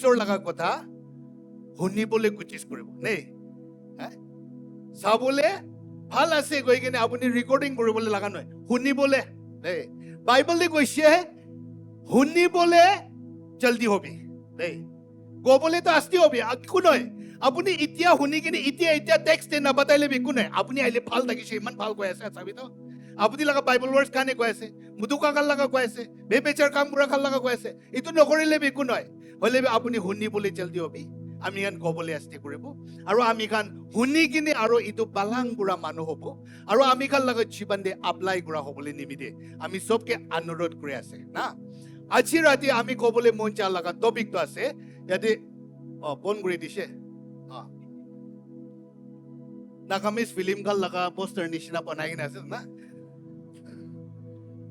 ঈশ্বৰ লগা কথা শুনিবলৈ কোচিছ কৰিব নেই চাবলৈ ভাল আছে গৈ কিনে আপুনি ৰেকৰ্ডিং কৰিবলৈ লগা নহয় শুনিবলৈ দেই বাইবেলে কৈছে শুনিবলৈ জলদি হবি দেই ক'বলৈতো আস্তি হবি একো নহয় আপুনি এতিয়া শুনি কিনে এতিয়া টেক্সট নাবাতাইলে একো নাই আপুনি আহিলে ভাল লাগিছে ইমান ভাল কৈ আছে চাবিতো আপুনি লগা বাইবেল ৱাৰ্ডছ কাৰণে কৈ আছে মুদু কাকাৰ লগা কৈ আছে বেবেচাৰ কামবোৰৰ খাল লগা কৈ আছে এইটো নকৰিলে একো নহয় হ'লে আপুনি শুনিবলৈ জলদি হবি আমি গান ক'বলৈ আস্তি কৰিব আৰু আমি গান শুনি কিনে আৰু এইটো বালাং বুঢ়া মানুহ হ'ব আৰু আমি গান লগত জীৱন দে এপ্লাই কৰা হ'বলৈ নিমিতে আমি চবকে অনুৰোধ কৰি আছে না আজি ৰাতি আমি ক'বলৈ মন যোৱা লগা টপিকটো আছে ইয়াতে বন কৰি দিছে নাকামিজ ফিল্ম গাল লগা পোষ্টাৰ নিচিনা বনাই কিনে আছে না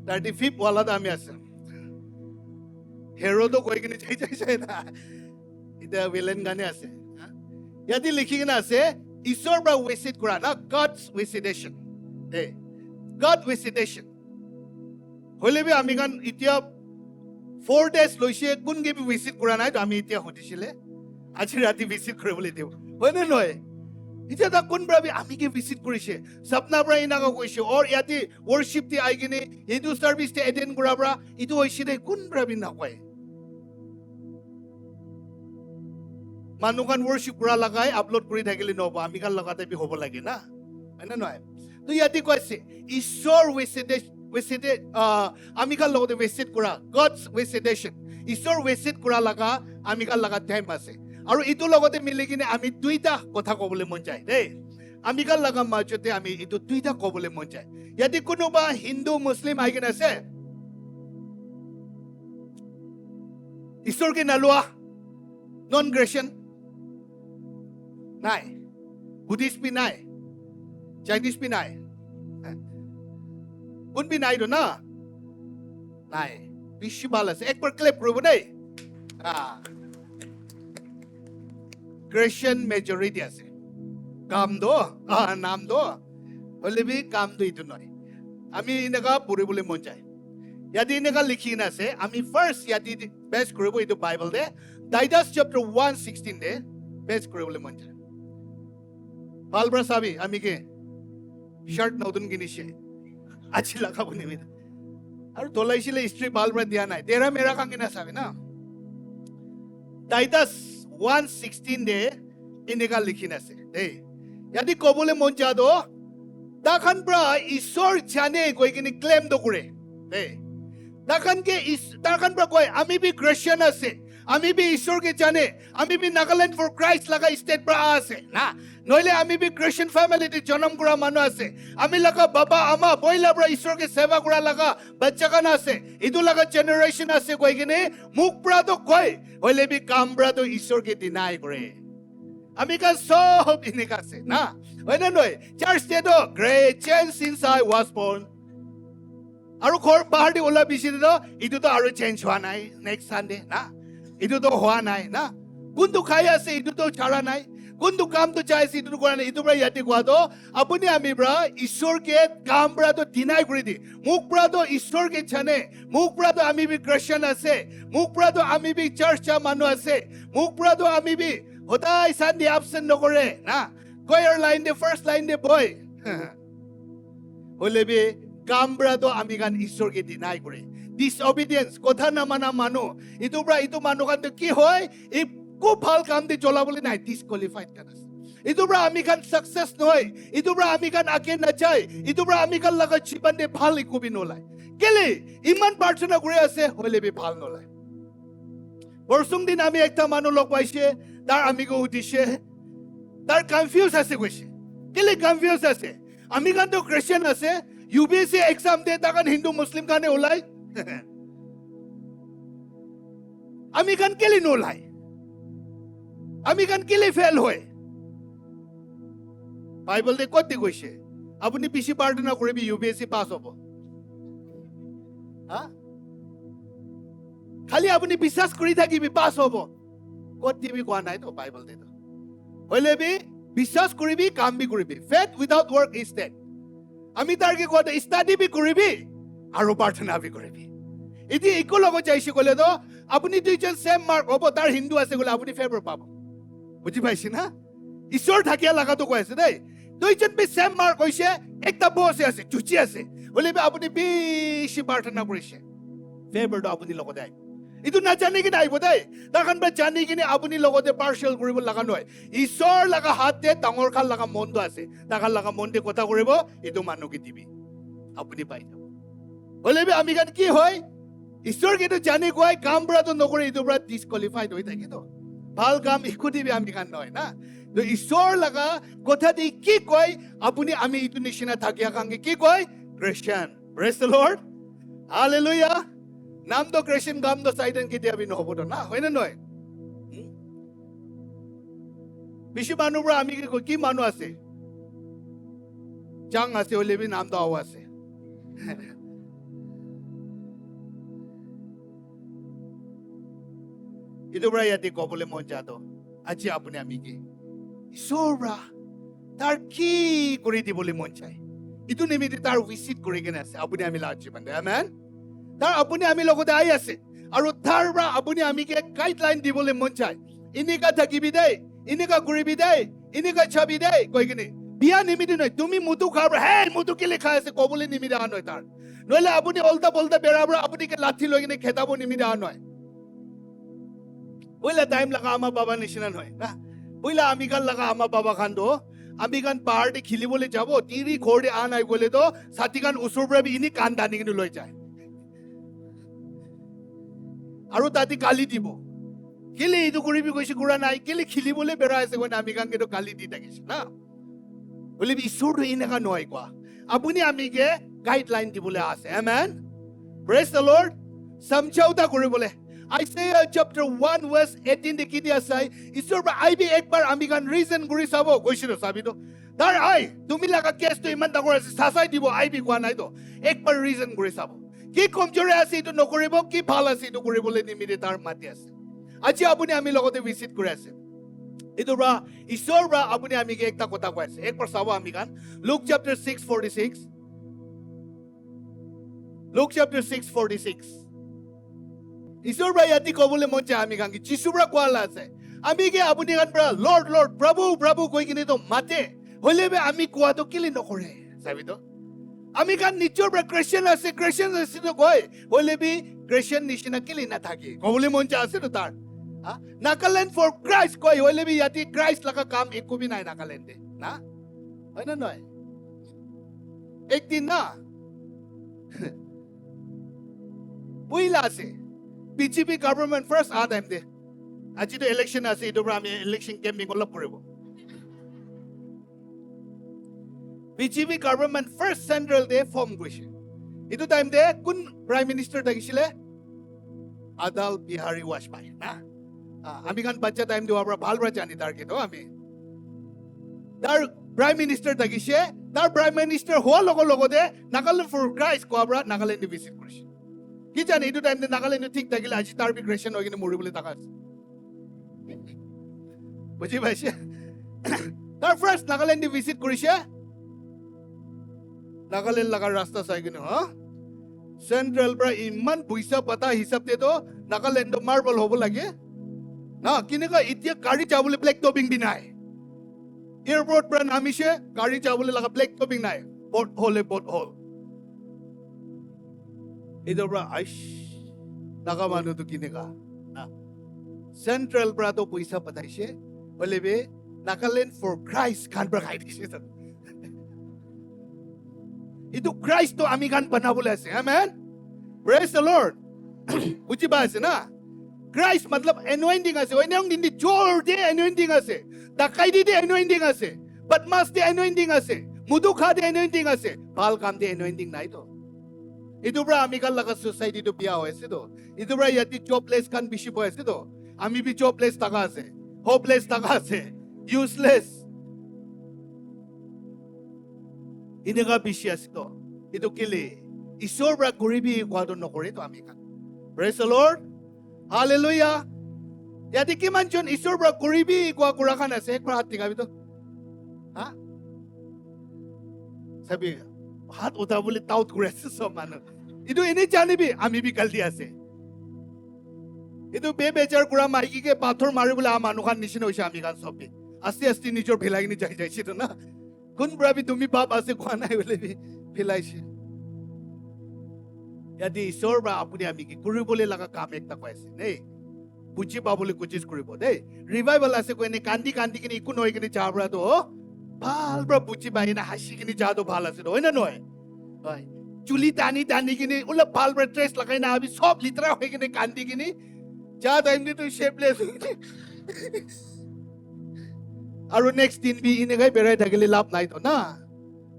35 ৱালাত আমি আছে হেৰোটো কৈ কিনে যাই না এতিয়া ভিলেন গানে আছে ইয়াতে লিখি কিনে আছে ঈশ্বৰৰ পৰা ভিজিট কৰা না গডছ ভিজিটেশ্যন দেই গড ভিজিটেশ্যন হ'লে আমি গান এতিয়া 4 days লৈছে কোন গেবি ভিজিট কৰা নাই তো আমি এতিয়া সুধিছিলে আজি ৰাতি ভিজিট কৰিবলৈ দিওঁ হয়নে নহয় এতিয়া তাক কোন ব্ৰাবি আমি কি ভিজিট কৰিছে সপনা পৰা ইনাকা কৈছে অৰ ইয়াতে ৱৰ্শিপ তে আই কিনে হিন্দু সাৰ্ভিস তে এটেন্ড কৰা পৰা ইটো হৈছে দে কোন ব্ৰাবি নকয় মানুকান ৱৰ্শিপ কৰা লগাই আপলোড কৰি থাকিলে নহব আমি কাল লগাতে বি হ'ব লাগে না হয়নে নহয় তো ইয়াতে কৈছে ঈশ্বৰ ভিজিটে আমি কাল লগতে ভিজিট কৰা গডছ ভিজিটেশ্যন ঈশ্বৰ ভিজিট কৰা লগা আমি কাল লগা টাইম আছে আৰু ইটো লগতে মিলি কিনে আমি দুইটা কথা ক'বলৈ মন যায় দেই আমি কাল লগা মাজতে আমি ইটো দুইটা ক'বলৈ মন যায় ইয়াতে কোনোবা হিন্দু মুছলিম আহি কিনে আছে ঈশ্বৰকে নালোৱা নন গ্ৰেচিয়ান নাই বুদ্ধিষ্ট বি নাই চাইনিজ বি নাই কোন বি নাই না নাই বেছি ভাল আছে একবাৰ ক্লেপ কৰিব দেই Christian majority আছে কাম দো নাম দো হলে বি কাম দো ইটো নয় আমি এনেকা পঢ়িবলৈ মন যায় ইয়াতে এনেকা লিখি কিনে আছে আমি ফাৰ্ষ্ট ইয়াতে বেছ কৰিব এইটো বাইবেল দে টাইটাছ চেপ্টাৰ 1:16 দে বেছ কৰিবলৈ মন যায় ভাল পৰা চাবি আমি কি শাৰ্ট নতুন কিনিছে আজি লগাব নিমিত আৰু তলাইছিলে স্ত্ৰী ভাল পৰা দিয়া নাই তেৰা মেৰা কাম কিনা চাবি না টাইটাছ 1:16 দে এনেকা লিখিন আছে দেই ইয়াতে ক'বলৈ মন যাদ তাখান পৰা ঈশ্বৰ জানে গৈ কিনে ক্লেম নকৰে দেই তাখান পৰা কয় আমি বি খ্ৰীষ্টিয়ান আছে আমি বি ঈশ্বৰকে জানে আমি বি নাগালেণ্ড ফৰ ক্ৰাইষ্ট লগা ষ্টেট পৰা আছে না নহলে আমি বি খ্ৰীষ্টিয়ান ফেমিলিতে জন্ম কৰা মানুহ আছে আমি লগা বাবা আমা বইলা পৰা ঈশ্বৰকে সেৱা কৰা লগা বাচ্চা কান আছে ইটো লগা জেনেৰেশ্যন আছে গৈ কিনে মুখ পৰা তো কয় হলে বি কাম পৰা তো ঈশ্বৰকে ডিনাই কৰে আমি কা সব এনেকা আছে না হয় না নহয় চাৰ্চ দে তো great change since I was born আৰু ঘৰ বাহিৰ দি ওলা বিচি দে ইটো তো আৰু চেঞ্জ হোৱা নাই নেক্সট সানডে না ইটো তো হোৱা নাই না কোনটো খাই আছে ইটো তো ছাৰা নাই কোনটো কামটো চাইছে ইটো কৰা নাই ইটো পৰা ইয়াতে কোৱা তো আপুনি আমি পৰা ঈশ্বৰকে কাম পৰা তো ডিনাই কৰি দি মুখ পৰা তো ঈশ্বৰকে জানে মুখ পৰা তো আমি বি খ্ৰীষ্টিয়ান আছে মুখ পৰা তো আমি বি চাৰ্চ মানুহ আছে মুখ পৰা তো আমি বি সদায় চানডে এবচেণ্ট নকৰে না কয়ৰ লাইন দে ফাৰ্ষ্ট লাইন দে বয় হলে বি কাম পৰা তো আমি গান ঈশ্বৰকে ডিনাই কৰে ডিসঅবিডিয়েন্স কথা নামানা মানুহ ইটো পৰা ইটো মানুহ কান কি হয় এই খুব ভাল কাম দি চলাবলৈ নাই ডিসকোয়ালিফাইড কান আছে ইটো পৰা আমি কান সাকসেস নহয় ইটো পৰা আমি কান আগে নাযায় ইটো পৰা আমি কান লগা জীৱন দে ভাল একো বি নলাই কেলে ইমান প্ৰাৰ্থনা কৰি আছে হলে বি ভাল নলাই বৰসুং দিন আমি একটা মানুহ লগ পাইছে তাৰ আমিকে উঠিছে তাৰ কনফিউজ আছে কৈছে কেলে কনফিউজ আছে আমি কান তো খ্ৰীষ্টিয়ান আছে ইউবিএসসি এক্সাম দে তাকান হিন্দু মুসলিম কানে ওলাই আমি কান কেলে নোলাই আমি কান কেলে ফেল হয় বাইবেল দে কত কৈছে আপুনি পিছি প্ৰাৰ্থনা কৰিবি ইউবিএসসি পাস হ'ব খালি আপুনি বিশ্বাস কৰি থাকিবি পাস হ'ব কত দিবি কোৱা নাই তো বাইবেল দে হলে বি বিশ্বাস কৰিবি কাম বি কৰিবি faith without work is dead আমি তাৰকে কোৱা ষ্টাডি বি কৰিবি আৰু প্ৰাৰ্থনা বি কৰিবি এটি একো লগত যাইছে কলে তো আপুনি দুইজন সেম মাৰ্ক হ'ব তাৰ হিন্দু আছে গ'লে আপুনি ফেভাৰ পাব বুজি পাইছে না ঈশ্বৰ থাকিয়া লাগাটো কৈ আছে দেই দুইজন বি সেম মাৰ্ক হৈছে একটা বসে আছে চুচি আছে বলে আপুনি বেছি প্ৰাৰ্থনা কৰিছে ফেভাৰটো আপুনি লগতে আহিব ইটো নাজানি কিনে আহিব দেই তাৰখন বা জানি কিনে আপুনি লগতে পাৰ্চিয়েল কৰিব লগা নহয় ঈশ্বৰ লগা হাতে ডাঙৰ খাল লগা মনটো আছে ডাঙৰ লগা মনটো কথা কৰিব এইটো মানুহকে দিবি আপুনি পাই যাব বলে আমি গান কি হয় ঈশ্বৰ কিন্তু জানি কয় কাম পৰাটো নকৰে এইটোৰ পৰা ডিছকোৱালিফাইড হৈ থাকে তো ভাল কাম একো দিবি আমি গান নহয় না তো ঈশ্বৰ লগা কথা দি কি কয় আপুনি আমি এইটো নিচিনা থাকিয়া কাংগে কি কয় Christian praise the Lord hallelujah নামটো খ্ৰীষ্টিয়ান কামটো চাইডেন কেতিয়াবি নহ'ব না হয় নে নহয় বেছি মানুহবোৰ আমি কি মানুহ আছে চাং আছে হ'লেবি নামটো আও আছে এইটো পৰা ইয়াতে ক'বলৈ মন যাতো আজি আপুনি আমি কি ঈশ্বৰ তাৰ কি কৰি দিবলৈ মন যায় ইটো নিমিত্তে তাৰ ভিজিট কৰি কিনে আছে আপুনি আমি লাভ জীৱন আমেন তাৰ আপুনি আমি লগতে আহি আছে আৰু তাৰ পৰা আপুনি আমি গাইডলাইন দিবলৈ মন যায় এনেকা থাকিবি দেই এনেকা কৰিবি দেই এনেকা চাবি দেই কৈ কিনে বিয়া নিমিত্তে নহয় তুমি মুটু খাব হে মুটু কেলে খাই আছে ক'বলৈ নিমিত্তে অহা নহয় তাৰ নহ'লে আপুনি ওলটা পল্টা বেৰাৰ পৰা আপুনি লাঠি লৈ কিনে খেদাব নিমিত্তে অহা নহয় পইলা টাইম লাগা আমাৰ বাবা নিচিনা নহয় না পইলা আমি গান লাগা আমাৰ বাবা খান তো আমি গান পাহাৰতে খেলিবলৈ যাব তিৰি ঘৰতে আন আহি গ'লে তো ছাতি গান ওচৰৰ পৰা ইনি কাণ টানি কিনে লৈ যায় আৰু তাতে গালি দিব কেলে এইটো কৰিবি কৈছে কৰা নাই কেলে খেলিবলৈ বেৰা আছে গৈ আমি গান কিন্তু গালি দি থাকিছে না বলে ঈশ্বৰটো এনেকা নহয় কোৱা আপুনি আমিকে গাইডলাইন দিবলৈ আছে আমেন প্ৰেজ দ্য লৰ্ড সমঝাওতা কৰিবলৈ Isaiah chapter 1 verse 18 দেখি দিয়া চাই ঈশ্বৰ আইবি একবাৰ আমি গান ৰিজন কৰি চাব কৈছিলো চাবিতো তাৰ আই তুমি লাগা কেছটো ইমান ডাঙৰ আছে সাচাই দিব আইবি কোৱা নাই তো একবাৰ ৰিজন কৰি চাব কি কমজোৰি আছে এইটো নকৰিব কি ভাল আছে এইটো কৰিবলৈ নিমিত্তে তাৰ মাতি আছে আজি আপুনি আমি লগতে ভিজিট কৰি আছে এইটো পৰা ঈশ্বৰ পৰা আপুনি আমি একটা কথা কৈ আছে একবাৰ চাব আমি গান লুক chapter 6:46 লুক chapter 6:46 ঈশ্বৰ পৰা ইয়াতে ক'বলৈ মন যায় আমি গান কি যিশুৰ পৰা কোৱা আছে আমি কি আপুনি গান পৰা লৰ্ড লৰ্ড প্ৰভু প্ৰভু কৈ কিনে তো মাতে হ'লে আমি কোৱাটো কেলে নকৰে চাবিতো আমি গান নিজৰ পৰা খ্ৰীষ্টিয়ান আছে তো কয় হ'লে খ্ৰীষ্টিয়ান নিচিনা কেলে নাথাকে ক'বলৈ মন যায় আছে তো তাৰ নাগালেণ্ড ফৰ ক্ৰাইষ্ট কয় হ'লে ইয়াতে ক্ৰাইষ্ট লগা কাম একো নাই নাগালেণ্ডে না হয় না নহয় একদিন না পইলা আছে BJP government first time de আজি তো election আছে এটো আমি election campaign অলপ কৰিব BJP government first central day form কৰিছে এটো টাইম দে কোন prime minister থাকিছিলে আদাল বিহাৰী বাজপেয়ী না আমি গান বাচ্চা টাইম দিওৱাৰ পৰা ভাল পৰা জানি তাৰ কেতো আমি তাৰ prime minister থাকিছে তাৰ prime minister হোৱা লগতে নাগালেণ্ড ফৰ ক্ৰাইষ্ট কোৱা পৰা নাগালেণ্ড ভিজিট কৰিছে কি জানে এইটো টাইম দে নাগালেণ্ড ঠিক থাকিলে আজি তাৰ বিগ্ৰেশ্যন হৈ কিনে মৰিবলৈ থাকা আছে বুজি পাইছে তাৰ ফাৰ্ষ্ট নাগালেণ্ড ভিজিট কৰিছে নাগালেণ্ড লগাৰ ৰাস্তা চাই কিনে চেন্ট্ৰেল পৰা ইমান পইচা পাতা হিচাপতে তো নাগালেণ্ড মাৰ্বল হ'ব লাগে না কেনেকুৱা এতিয়া গাড়ী যাবলৈ ব্লেক টপিং দি নাই এয়াৰপৰ্ট পৰা নামিছে গাড়ী যাবলৈ লগা ব্লেক টপিং নাই বট হল এইটোৰ পৰা আইচ নাগা মানুহটো কেনেকা চেন্ট্ৰেল পৰা তো পইচা পঠাইছে হ'লে নাগালেণ্ড ফৰ ক্ৰাইষ্ট খান পৰা খাই দিছে এইটো ক্ৰাইষ্টটো আমি গান বনাবলৈ আছে আমেন প্ৰেজ দ্য লৰ্ড বুজি পাই আছে না ক্ৰাইষ্ট মতলব এনয়েন্টিং আছে এনয়েন্টিং দি জোৰ দি এনয়েন্টিং আছে ডাকাইতি দি এনয়েন্টিং আছে বদমাছ দি এনয়েন্টিং আছে মুদুখা দি এনয়েন্টিং আছে ভাল কাম দি এনয়েন্টিং নাই তো এইটোৰ পৰা আমি গান লগা ছ'চাইটিটো বিয়া হৈ আছে তো এইটোৰ পৰা ইয়াতে জবলেছ খান বেছি হৈ আছে তো আমি বি জবলেছ থাকা আছে হোপলেছ থাকা আছে ইউজলেছ এনেকা বেছি আছে তো এইটো কেলে ঈশ্বৰৰ পৰা কৰিবি কোৱাটো নকৰে তো আমি গান প্ৰেজ দ্য লৰ্ড হালেলুয়া ইয়াতে কিমানজন ঈশ্বৰৰ পৰা কৰিবি কোৱা কৰা খান আছে একবাৰ হাত টিকাবি তো চাবি হাত উঠাবলৈ টাউট কৰি আছে চব মানুহ এইটো এনেই জানিবি আমি বি গাল্টি আছে এইটো বেবেজাৰ কুৰা মাইকীকে পাথৰ মাৰিবলৈ মানুহখান নিচিনা হৈছে আমি খান চবে আস্তে আস্তে নিজৰ ভেলাইনি যাই যাইছিল না কোন ব্ৰাবি তুমি পাপ আছে কোৱা নাই বোলে ভেলাইছে ইয়াতে ঈশ্বৰ বা আপুনি আমি কি কৰিবলৈ লগা কাম একটা পাইছে দেই বুজি পাবলৈ কোচিছ কৰিব দেই ৰিভাইভেল আছে কোনে কান্দি কান্দি কিনে একো নহয় কিনে যাৰ পৰা তো ভাল পৰা বুজি পাই কিনে হাসি কিনে যাতো ভাল আছে হয় না নহয় হয় চুলি টানি টানি কিনে অলপ ভাল পৰা ড্ৰেছ লগাই না আমি সব লিতৰা হৈ কিনে কান্দি কিনে যা টাইম দি তো শেপলেছ আৰু নেক্সট দিন বি ইনেগাই বেৰাই থাকিলে লাভ নাই তো না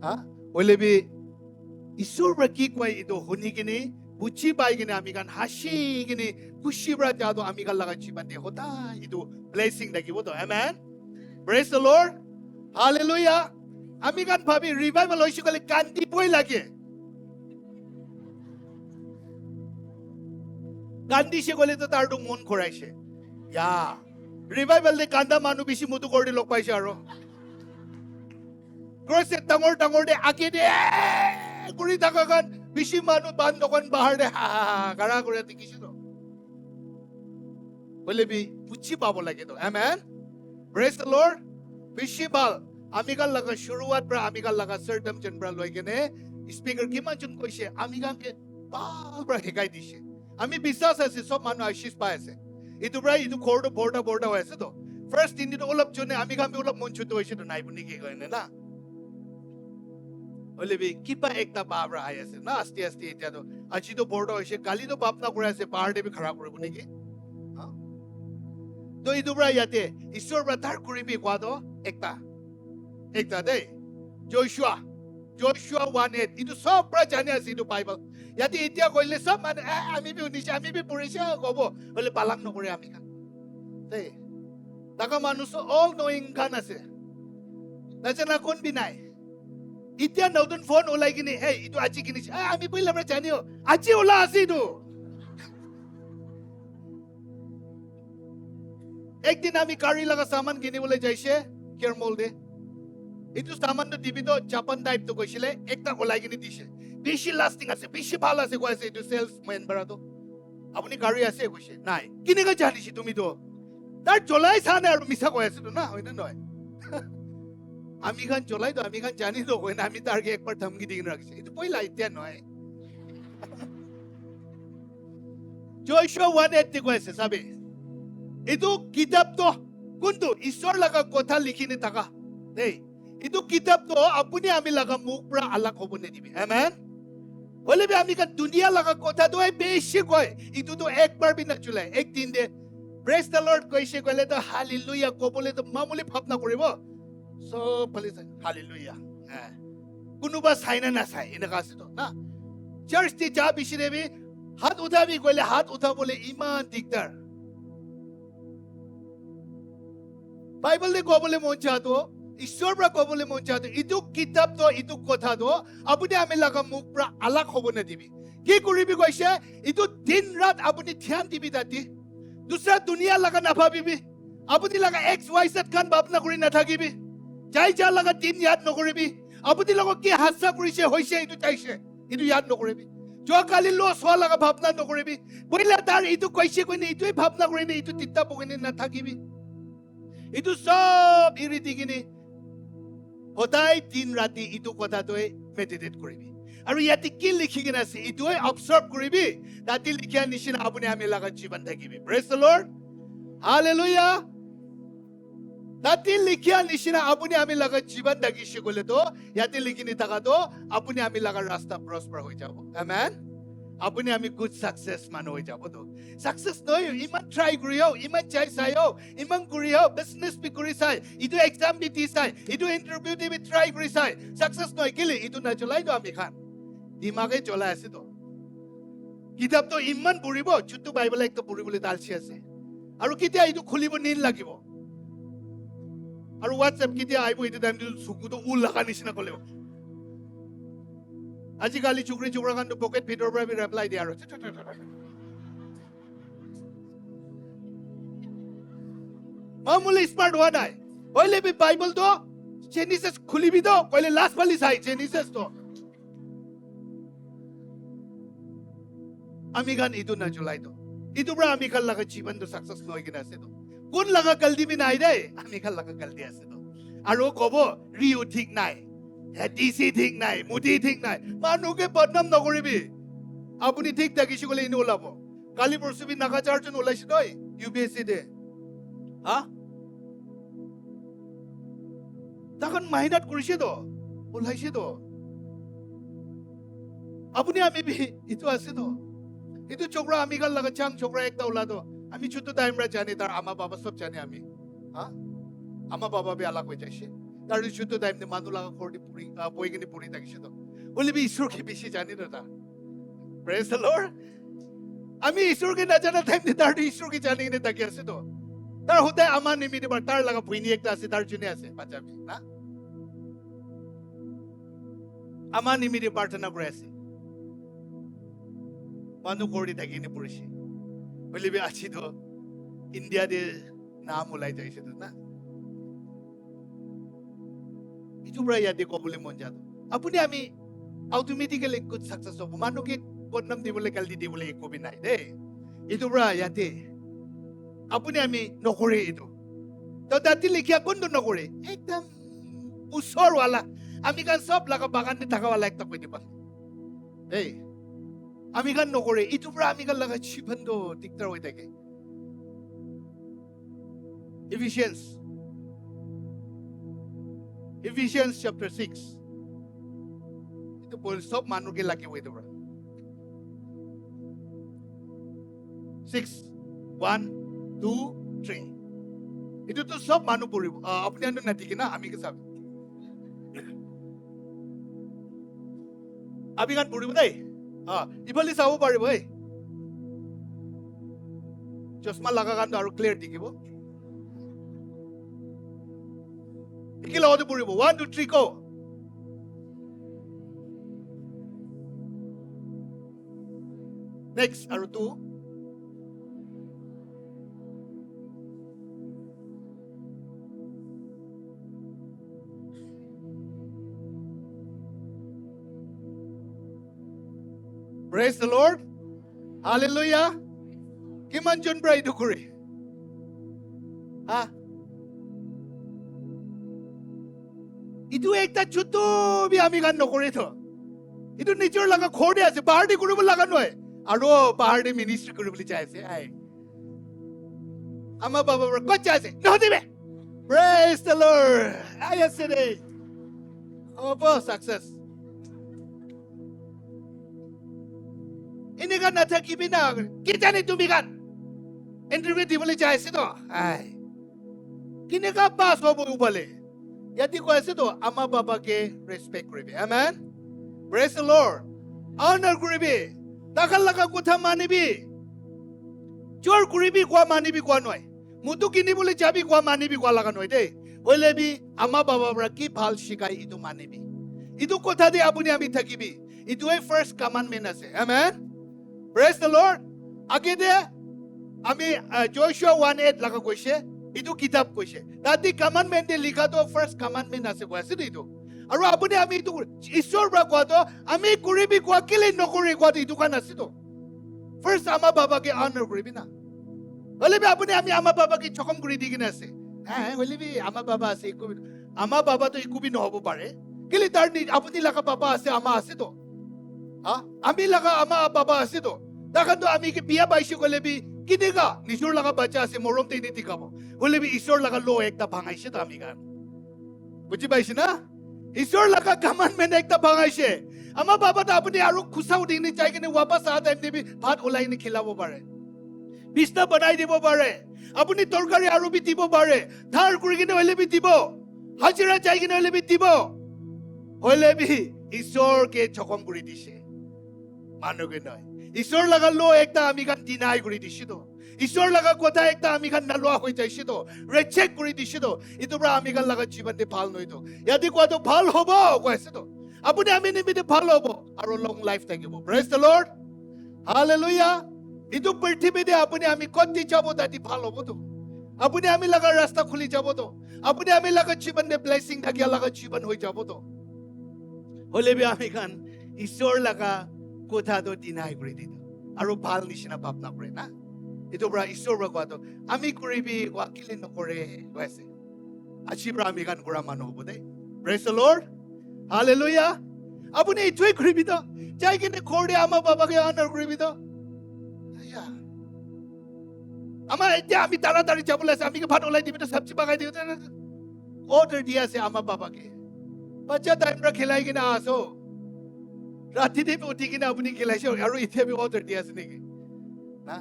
হা হলে বি ঈশ্বৰ পৰা কি কয় এইটো শুনি কিনে বুজি পাই কিনে আমি গান হাসি কিনে খুশি পৰা যাতো আমি গান লগা জীৱন দে হতা এইটো ব্লেসিং থাকিব তো আমেন প্ৰেজ দ্য লৰ্ড হালেলুয়া আমি গান ভাবি ৰিভাইভেল হৈছে কলে কান্দিবই লাগে কান্দিছে কলে তো তাৰটো মন খৰাইছে ইয়া ৰিভাইভেল দে কান্দা মানুহ বেছি মুতু কৰি লগ পাইছে আৰু ক্ৰছে ডাঙৰ ডাঙৰ দে আগে দে কৰি থাকা গান বেছি মানুহ বান দোকান বাহাৰ দে হা গাৰা কৰি দেখিছে তো বলে বি বুজি পাব লাগে তো আমেন প্ৰেজ দ্য লৰ্ড বেছি ভাল আমি গান লগা শুৰুৱাত পৰা আমি গান লগা চাৰ্টাম জন পৰা লৈ কেনে স্পিকাৰ কিমান জন কৈছে আমি গানকে ভাল পৰা শিকাই দিছে আমি বিশ্বাস আছে সব মানুহ আশীষ পাই আছে ইটো পৰা ইটো ঘৰটো বৰ্তা বৰ্তা হৈ আছে তো ফাৰ্ষ্ট দিনটো অলপ জনে আমি গান অলপ মন চুটো হৈছে তো নাই বুলি কি কয় না হলে বি কিবা একটা বাবৰা আই আছে না আস্তে আস্তে এতিয়া তো আজি তো বৰ্তা হৈছে কালি তো বাপ না কৰি আছে পাহাৰতে বি খৰা কৰিব নেকি তো ইটো পৰা ইয়াতে ঈশ্বৰ পৰা তাৰ কৰিবি কোৱাটো একটা দেই জয়শুৱা 1:8 ইটো সব পৰা জানি আছে ইটো বাইবেল ইয়াতে এতিয়া কইলে সব মানে আমি বি শুনিছে আমি বি পঢ়িছে কব হলে পালন নকৰে আমি খান দেই তাকা মানুহ অল নয়িং খান আছে নাজানা কোন বি নাই এতিয়া নতুন ফোন ওলাই কিনে হে ইটো আজি কিনিছে আমি পইলা পৰা জানিও আজি ওলা আছে ইটো একদিন আমি গাড়ী লগা সামান কিনিবলৈ যাইছে কেৰমল দে এইটো সামানটো দিবি তো জাপান টাইপ তো কৈছিলে একটা ওলাই কিনে দিছে বেছি লাস্টিং আছে বেছি ভাল আছে কৈছে এইটো সেলসম্যান বৰাটো আপুনি গাড়ী আছে কৈছে নাই কিনেকৈ জানিছি তুমি তো তাৰ জ্বলাই চা নাই আৰু মিছা কৈ আছে তো না হয় না নহয় আমি গান জ্বলাই তো আমি গান জানি তো হয় না আমি তাৰকে একবাৰ ধমকি দি কিনে ৰাখিছে এইটো পইলা এতিয়া নহয় জয়শুৱা 1:8 কৈছে চাবি এইটো কিতাপ তো কোনটো ঈশ্বৰ লগা কথা লিখি নে থাকা দেই ইটো কিতাপ তো আপুনি আমি লগা মুখ পৰা আলাক হ'ব নিদিবি আমেন হলে বি আমি কান দুনিয়া লগা কথা তো বেছি কয় ইটো তো একবাৰ বি নচলে একদিন দে প্ৰেজ দ্য লৰ্ড কৈছে কলে তো হালেলুয়া কবলে তো মামুলি ভাবনা কৰিব সব বলে হালেলুয়া কোনোবা চাই না নাচাই এনেকা আছে তো না চাৰ্চ দি যা বিচিৰেবি হাত উঠাবি কলে হাত উঠাবলে ইমান দিগদাৰ বাইবেল দে কবলে মন চাহতো ঈশ্বৰ পৰা কবলে মন চাহতো ইটো কিতাপ তো ইটো কথা তো আপুনি আমি লগা মুখ পৰা আলাক হ'ব নিদিবি কি কৰিবি কৈছে ইটো দিন ৰাত আপুনি ধ্যান দিবি তাতি দুসৰা দুনিয়া লগা নাভাবিবি আপুনি লগা XYZ খান ভাবনা কৰি নাথাকিবি যাই যা লগা দিন ইয়াদ নকৰিবি আপুনি লগা কি হাস্যা কৰিছে হৈছে ইটো চাইছে ইটো ইয়াদ নকৰিবি যোৱা কালি লছ হোৱা লগা ভাবনা নকৰিবি বইলা তাৰ ইটো কৈছে কইনে ইটোই ভাবনা কৰিনে ইটো তিতা পগিনে নাথাকিবি ইটো সব এৰি দি কিনে সদায় দিন ৰাতি ইটো কথাটোৱে মেডিটেট কৰিবি আৰু ইয়াতে কি লিখি কিনে আছে ইটোৱে অবজাৰ্ভ কৰিবি তাতে লিখা নিচিনা আপুনি আমি লগা জীৱন থাকিবি প্ৰেজ দ্য লৰ্ড হালেলুয়া তাতে লিখা নিচিনা আপুনি আমি লগা জীৱন থাকিছে গলে তো ইয়াতে লিখি নি থাকা তো আপুনি আমি লগা ৰাস্তা প্ৰস্পাৰ হৈ যাব আমেন আপুনি আমি গুড সাকসেস মানুহ হৈ যাব তো সাকসেস নয় ইমান ট্রাই করিও ইমান চাই চাইও ইমান করিও বিজনেস বি কৰি চাই ইটো এক্সাম দি চাই ইটো ইন্টাৰভিউ দি বি ট্ৰাই কৰি চাই সাকসেস নয় কেলে ইটো না চলাই তো আমি খান দিমাগে চলাই আছে তো কিতাপ তো ইমান পঢ়িব চুটু বাইবেল একটা পঢ়িবলৈ তালছি আছে আৰু কেতিয়া ইটো খুলিব নিন লাগিব আৰু হোৱাটছএপ কেতিয়া আহিব ইটো টাইম চকুটো উল লগা নিচিনা কলে আজিকালি চুকৰি চুকৰা কান পকেট ভিতৰৰ পৰা ৰিপ্লাই দিয়ে আৰু মামুলি স্মাৰ্ট হোৱা নাই হইলে বি বাইবেল তো জেনিসিস খুলিবি তো কইলে লাস্ট ফালি চাই জেনিসিস তো আমি গান ইটো না চলাই তো Itu bra ami khan laga jiban to success noi kina ase to. Kun laga galdi bi nai dai, ami khan laga galdi ase to. Aro kobo Rio thik nai. DC thik nai, Mudi thik nai. Manu ke badnam nokoribi. Apuni thik thakisi kole inu olabo. Kali porsubi naga charjon olaisi doi UPSC de. Ha? Takhan mahinat korise to. Olaisi to. Apuni ami bi itu ase to. Itu chokra ami khan laga chang chokra ekta olado. Ami chutu time ra jani tar ama baba sob jani ami. Ha? Ama baba be alag hoi jaise. Tar chutu time ne manu laga khordi puri boi kini puri takise to. Oli bi isur ke beshi jani ra ta. Praise the Lord. Ami isur ke na jana time ne tar isur ke jani ne taki ase to. Tar hote ama nimi de bar tar laga bhuini ekta ase tar june ase pachabi na. Ama nimi de partana kore ase. Manu khordi taki ne purishi. Oli bi achi to India de naam ulai jaise to na. Itu bra yade kobule mon jado. Apuni ami automatically good success hobo. Manu ke bodnam dibole kaldi dibole ekko bi nai de. Itu bra yade. Apuni ami nokore itu. To dati likhia kondo nokore. Ekdam usor wala. Ami kan sob laga bagan ni thaka wala ekta koi diba. Hey. Ami kan nokore. Itu bra ami kan laga chibando diktar hoi thake. Ephesians chapter 6. Itu boleh stop manu ke laki itu bro. 6, 1, 2, 3. Itu tuh stop manu puri. Apni anu nanti kena ami ke sabi. Abi kan puri budai. Ibali sabu pari boy. Chosma lagakan aru clear dikibo. Ikila odi puribo. 1, 2, 3 go. Next, aru 2. Praise the Lord. Hallelujah. Kiman jon bra itu kuri. Ha? Itu ekta chutu bi ami gan nokore to. Itu nijor laga khode ase bahar di kuribo laga noy. Aro bahar di ministry kuriboli chaise. Ai. Ama baba bra ko chaise. No dibe. Praise the Lord. Ai ase. Oh, success. Ini kan nata kibina. Kita ni tumi kan. Interview diboli chaise to. Ai. Kini ka pass hobo ubale. Yati ko ase to ama baba ke respect koribe. Amen. Praise the Lord. Honor koribe. Takal laga kotha manibi. Chor koribi kwa manibi kwa noy. Mutu kini bole jabi kwa manibi kwa laga noy de. Hoile bi ama baba bra ki bhal shikai itu manibi. Itu kotha de apuni ami thakibi. Itu ei first commandment ase. Amen. Praise the Lord. Age de ami Joshua 1:8 laga koise. Itu kitab koise. Tadi commandment de likha to first commandment ase koise itu. Aru apuni ami itu Ishwar bra kwa to ami kuribi kwa kile nokori kwa to itu kan ase to. First ama baba ke honor koribi na. Hoile bi apuni ami ama baba ke chokom kori digina ase. Hoile bi ama baba ase ikubi. Ama baba to ikubi no hobo pare. Kile tar ni apuni laga baba ase ama ase to. Ha? Ami laga ama baba ase to. Dakan to ami ke biya baisi kole bi kiniga nishur laga bacha ase morom te ni tikabo. Hoile bi Ishwar laga lo ekta bhangaise to ami kan. Buji baisi na? Ishwar laga commandment ekta bhangaise. Ama baba ta apuni aru khusau dini chai kine wapas aa time debi bhat ulai ni khilabo pare. Bisna banai dibo pare. Apuni torkari aru bi dibo pare. Thar kuri kine hoile bi dibo. Hajira chai kine hoile bi dibo. Hoile bi Ishwar ke chokom kuri dise. Manu ke noi. Ishwar laga lo ekta ami kan deny kuri dise to. Ishwar laga kotha ekta ami kan nalwa hoi jaise to. Reject kuri dise to. Itu bra ami kan laga jiban de bhal noi to. Yadi ko to bhal hobo koise to. Apuni ami nimite bhal hobo aru long life thakibo. Praise the Lord. Hallelujah. Itu prithibhi de apuni ami koti jabo dati bhal hobo to. Apuni ami laga rasta khuli jabo to. Apuni ami laga jiban de blessing thaki laga jiban hoi jabo to. Hole bi ami kan Ishwar laga kotha to deny kori dito. Aru bhal nishina bhabna kore na. Ito bra isor bra kwato. Ami kuribi wakilin no kore wese. Achi bra ami kan kura mano bude. Praise the Lord. Hallelujah. Apuni itoi kuribi to. Jai kine korde ama baba ke honor kuribi to. Aya. Ama ete ami taratari jabule ase ami ke bhat olai dibi to sabji bagai diu to. Order diya ase ama baba ke. Bacha time ra khilai kina aso. Rati de uthi kina apuni khilai se aru ithe bi order diya ase niki. Na.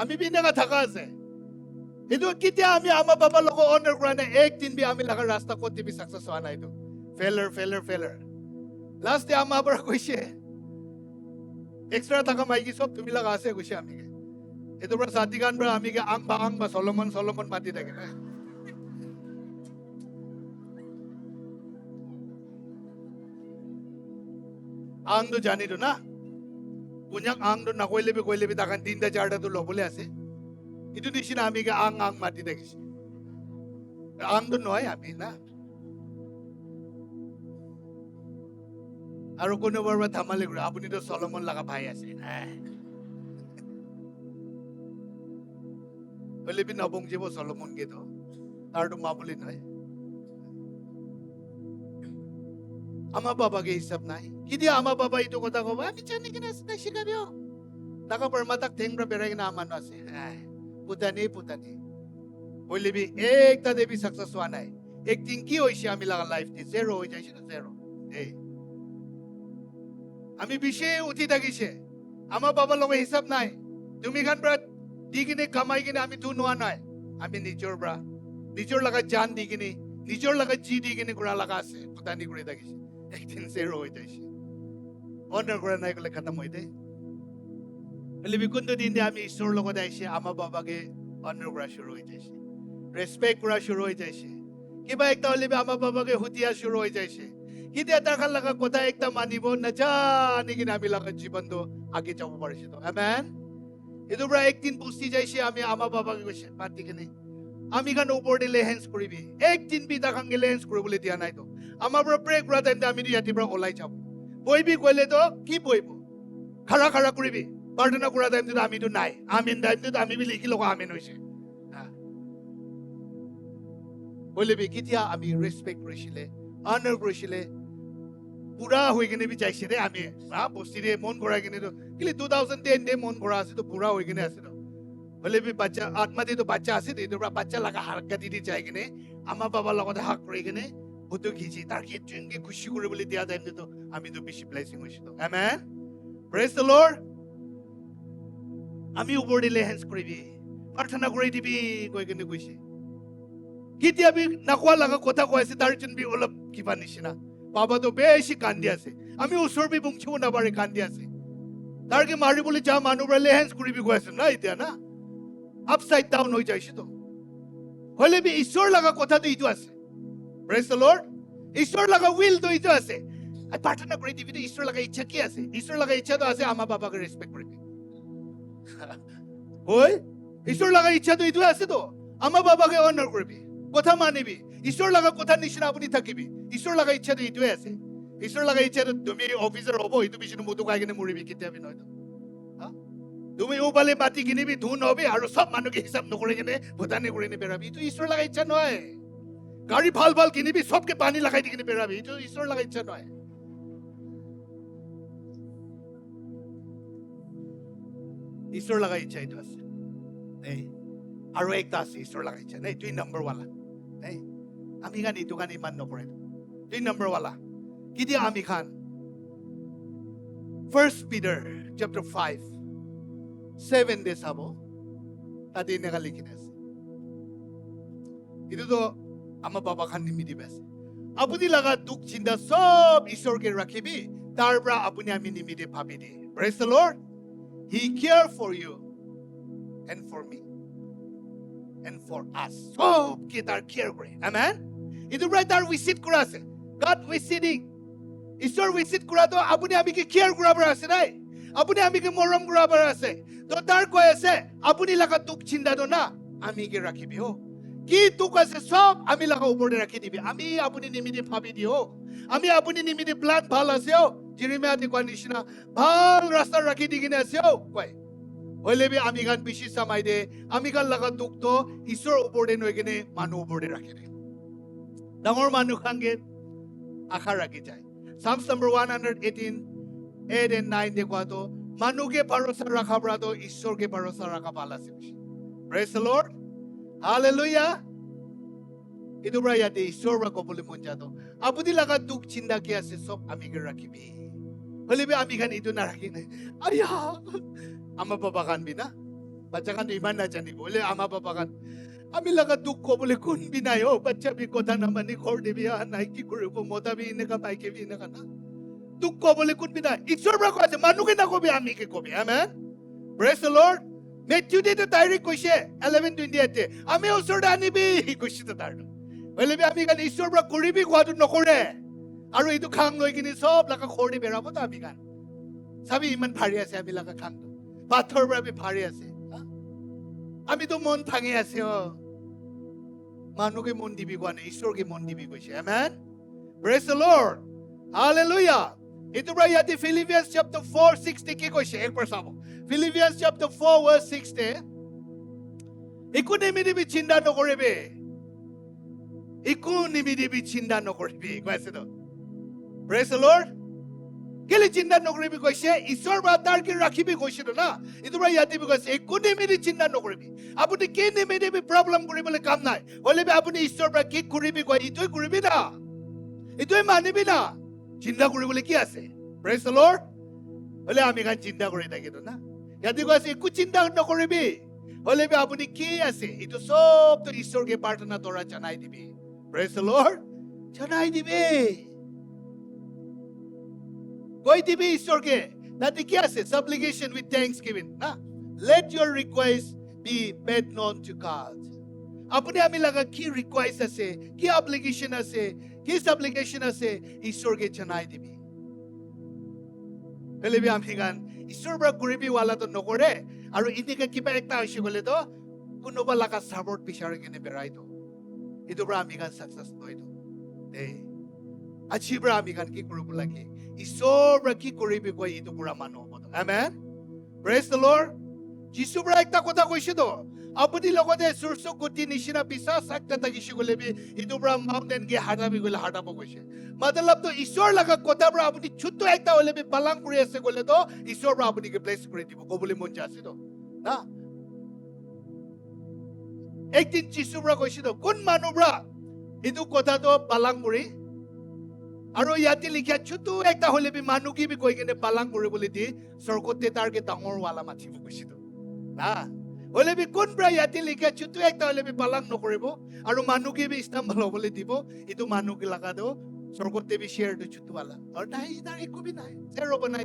আমি Binaca থাকা আছে কিন্তু কেতিয়া আমি আমাৰ বাবা লোক অনাৰ কৰা নাই একদিন বি আমি লাগা ৰাস্তা কত বি সাকসেস হোৱা নাই তো ফেলাৰ লাষ্ট আমাৰ পৰা কৈছে এক্সট্ৰা টাকা মাইকি সব তুমি লাগা আছে কৈছে আমি এটো পৰা সাতি গান পৰা আমি আং বা সলমন মাতি থাকে না আং তো জানি তো না Punyak ang doon na koy lebi takan tinda jarda to lobole ase. Ito di sinami ka ang mati dagis. Ang doon noy ami na. Aro kono barba thamale gura apuni to Solomon laga bhai ase. Lebi nabong jibo Solomon ke to. Tar to mabuli noy. Ama baba ke hisab nai. Kidi ama baba ito kota ko ba? Ami chani kina na shikabyo. Naka permatak tengra berai na amano ase. Putani. Holy bi ekta debi success wa nai. Ek din ki hoise ami laga life ni zero hoi jaise na zero. Ami bishe uthi dagise. Ama baba loge hisab nai. Tumi khan bra digine kamai kine ami tu noa nai. Ami nijor bra. Nijor laga jan digine. Nijor laga ji digine gura laga ase. Putani gure dagise. একদিন zero হয়ে যাইছে honour করে নাই গলে খতম হইতে বলে বিকুন্দ দিন দে আমি ঈশ্বর লগত আইছে আমা বাবাকে অনার করা শুরু হয়ে যাইছে রেসপেক্ট করা শুরু হয়ে যাইছে কিবা একটা হলে আমা বাবাকে হুতিয়া শুরু হয়ে যাইছে কিন্তু তার লাগা কথা একটা মানিব না জানি কিনা আমি লাগা জীবন তো আগে যাব পারছি তো আমেন এতো বড় একদিন বুঝতে যাইছে আমি আমা বাবাকে কইছে পাতি কেনে আমি গান উপর দিলে হ্যান্ডস করিবি একদিন বি তাকাং গেলে হ্যান্ডস করে বলে দিয়া নাই তো আমার বড় প্রে করা টাইম আমি রাতি বড় ওলাই যাব বইবি কইলে তো কি বইব খাড়া করিবি প্রার্থনা করা টাইম তো আমি তো নাই আমিন টাইম তো আমি বি লিখি লোক আমিন হইছে বলে বি কিতিয়া আমি রেসপেক্ট করিছিলে অনার করিছিলে পুরা হই কিনে বি যাইছে রে আমি বস্তি রে মন করা কিনে তো কিলে 2010 দে মন করা আছে তো পুরা হই কিনে আছে তো বলে বি বাচ্চা আত্মা দি তো বাচ্চা আছে তো তোরা বাচ্চা লাগা হারকা দিদি যাই কিনে আমা বাবা লগত হাক করি কিনে ফটো খিচি তার কি চুঙ্গি খুশি করে বলে দিয়া টাইম তো আমি তো বেশি ব্লেসিং হইছি তো আমেন প্রেজ দ্য লর্ড আমি উপর দিলে হ্যান্ডস করিবি প্রার্থনা করে দিবি কই কিনে কইছে কিতিয়া বি নাকোয়া লাগা কথা কইছে তার জন্য বি অলপ কিবা নিছিনা বাবা তো বেশি কান্দি আছে আমি ওসর বি বুংছিও না পারে কান্দি আছে তার কি মারি বলে যা মানুবলে হ্যান্ডস করিবি কইছে না ইতিয়া না আপসাইড ডাউন হই যাইছে তো হলে বি ঈশ্বর লাগা কথা তো ইতো আছে Praise the Lord. ঈশ্বর লাগা উইল তো ইতো আছে আর প্রার্থনা করে দিবি তো ঈশ্বর লাগা ইচ্ছা কি আছে ঈশ্বর লাগা ইচ্ছা তো আছে আমা বাবাকে রেসপেক্ট করবি ওই ঈশ্বর লাগা ইচ্ছা তো ইতো আছে তো আমা বাবাকে অনার করবি কথা মানিবি ঈশ্বর লাগা কথা নিশনা আপনি থাকিবি ঈশ্বর লাগা ইচ্ছা তো ইতো আছে ঈশ্বর লাগা ইচ্ছা তো তুমি অফিসার হবো ইতো বেশি মুদু খাই কিনে মরিবি কিতাবি নয় তো তুমি ওবালে মাটি কিনিবি ধুন হবে আর সব মানুষকে হিসাব নকরে কিনে ভুটানি করে নি বেরাবি তো ঈশ্বর লাগা ইচ্ছা নয় গাড়ি ভাল কিনিবি সবকে পানি লাগাই দি কিনে বেরাবি তো ঈশ্বর লাগা ইচ্ছা নয় ঈশ্বর লাগা ইচ্ছা এটা আছে এই আৰু একটা আছে ঈশ্বৰ লাগা ইচ্ছা নাই 2 নাম্বাৰ वाला এই আমি গানি দোকান ইমান নপৰে 3 নাম্বার वाला কি দিয়া আমি খান 1 Peter chapter 5 7 days abo তাতে এনেকা লিখি আছে itu তো আমা বাবা খান নিমিদি বেছে আপুনি লাগা দুখ চিন্তা সব ঈশ্বরকে রাখিবি তারপর আপনি আমি নিমিদি ভাবি দি praise the Lord he care for you and for me and for us সব কি তার কেয়ার করে আমেন itu right তার ভিজিট করা আছে গড ভিজিটিং ঈশ্বর ভিজিট করা তো আপনি আমি কি কেয়ার করাবার আছে নাই আপনি আমি কি মরম করাবার আছে তো তার কয় আছে আপনি লাগা দুখ চিন্তা তো না আমি কি রাখিবি ও কি দুখ আছে সব আমি লাগা উপরে রাখি দিবি আমি আপনি নিমিদি ভাবি দিও আমি আপনি নিমিদি প্ল্যান ভাল আছে ও জিরিমিয়া দি কয় নিছিনা ভাল রাস্তা রাখি দি কিনে আছে ও কয় হলেবি আমি গান বেশি সামাই দে আমি গান লাগা দুঃখ ঈশ্বর ওপরে নয় কেনে মানুহ ওপরে রাখে দে ডাঙৰ মানুহ খাঙ্গে আশা ৰাখি যায় Psalms number 118 8 and 9 দেখুৱাটো মানুহকে ভৰসা ৰাখা পৰাটো ঈশ্বৰকে ভৰসা ৰাখা ভাল আছে Praise the Lord Hallelujah Itu pra yate ঈশ্বৰ পৰা ক'বলৈ মন যাতো আপুনি লাগা দুখ চিন্তা কি আছে সব আমিকে ৰাখিবি হলেবি আমি খান ইটো নাৰাখি নাই আয়া আমাৰ বাবা খান বিনা বাচ্চা খান ইমান নাজানিব বলে আমাৰ বাবা খান আমি লাগা দুখ ক'বলৈ কোন বি নাই ও বাচ্চা বি কথা নামানি ঘৰ দিবি নাই কি কৰিব মতাবি এনেকা বাইকে বি এনেকা না দুখ ক'বলৈ কোন বি নাই ঈশ্বৰ পৰা কৈছে মানুহকে নকবি আমিকে কবি amen Praise the Lord Matthew দে ডাইৰেক্ট কৈছে 11:28 আমি ওচৰতে আনিবি কৈছে তাৰ হলেবি আমি গান ঈশ্বৰ পৰা কৰিবি কোৱাটো নকৰে আৰু এইটো খাং লৈ কিনি সব লাগা খৰি বেৰাব তো আমি গান চাবি ইমান ভাৰী আছে আমি লাগা খাং পাথৰ পৰা আমি ভাৰী আছে আমি তো মন ভাঙি আছে মানুহকে মন দিবি কোৱা নাই ঈশ্বৰকে মন দিবি কৈছে আমেন Praise the Lord Hallelujah এইটো পৰা ইয়াতে Philippians chapter 4:60 কি কৈছে একবাৰ চাব Philippians chapter 4 verse 60 একো নিমিদিবি চিন্তা নকৰিবি একো নিমিদিবি চিন্তা নকৰিবি কৈছে তো Praise the Lord কেলে চিন্তা নকৰিবি কৈছে ঈশ্বৰ পৰা তাৰ কি ৰাখিবি কৈছে না এইটো পৰা ইয়াতে কৈছে একো নিমিদি চিন্তা নকৰিবি আপুনি কি নিমিদিবি প্ৰব্লেম কৰিবলৈ কাম নাই হলেবি আপুনি ঈশ্বৰ পৰা কি কৰিবি কয় ইটোই কৰিবি না ইটোই মানিবি না চিন্তা কৰিবলৈ কি আছে Praise the Lord হলে আমি গান চিন্তা কৰি থাকিতো না ইয়াতে কৈছে একো চিন্তা নকৰিবি হলেবি আপুনি কি আছে ইটো সব তো ঈশ্বৰকে প্ৰাৰ্থনা দ্বাৰা জনাই দিবি Praise the Lord জনাই দিবি কৈ দিবি ঈশ্বৰকে তাতে কি আছে supplication with thanksgiving না let your request be made known to God আপুনি আমি লাগা কি রিকোয়েস্ট আছে কি অব্লিগেশন আছে কি সাপ্লিকেশন আছে ঈশ্বৰকে জনাই দিবি হলেবি আমি গান ঈশ্বৰ পৰা কৰিবি ওয়ালাটো নকৰে আৰু ইনিকে কিবা একটা হৈছে গলে তো কোনোবা লাগা সাপোৰ্ট বিচাৰি কিনে বেৰাই তো ইটো পৰা আমি গান সাকসেস নইতো দেই আজি পৰা আমি গান কি কৰিব লাগে ঈশ্বৰ পৰা কি কৰিবি কই ইটো পুৰা মানুহ হ'ব আমেন Praise the Lord যিশু পৰা একটা কথা কৈছে তো আপুনি লগতে সূৰ্য গতি নিচিনা পিছাচ একটা তাকিছে গলেবি ইটো পৰা মাউন্টেন কে হাটাবি গলে হাটাব কৈছে মতলব তো ঈশ্বৰ লাগা কথা পৰা আপুনি ছোট একটা হলেবি পালন কৰি আছে গলে তো ঈশ্বৰ পৰা আপুনি কে প্লেস কৰি দিব কবলি মন যাছে তো না একদিন যিশু পৰা কৈছে তো কোন মানুহ পৰা ইটো কথা তো পালন কৰি আৰু ইয়াতে লিখা ছোট একটা হলেবি মানুহ কি বি কৈ কিনে পালন কৰিবলৈ দি স্বৰ্গতে তাৰকে ডাঙৰ ওয়ালা মাথিব কৈছে তো না হলেবি কোন পৰা ইয়াতে লিখা ছোট একটা হলেবি পালন নকৰিব আৰু মানুহ কি বি ইস্তাম্বল হ'বলৈ দিব ইটো মানুহ কি লাগা দো স্বৰ্গতে বি শেয়াৰ দো ছোট ওয়ালা আৰু নাই তাৰ একো বি নাই শেয়াৰ হ'ব নাই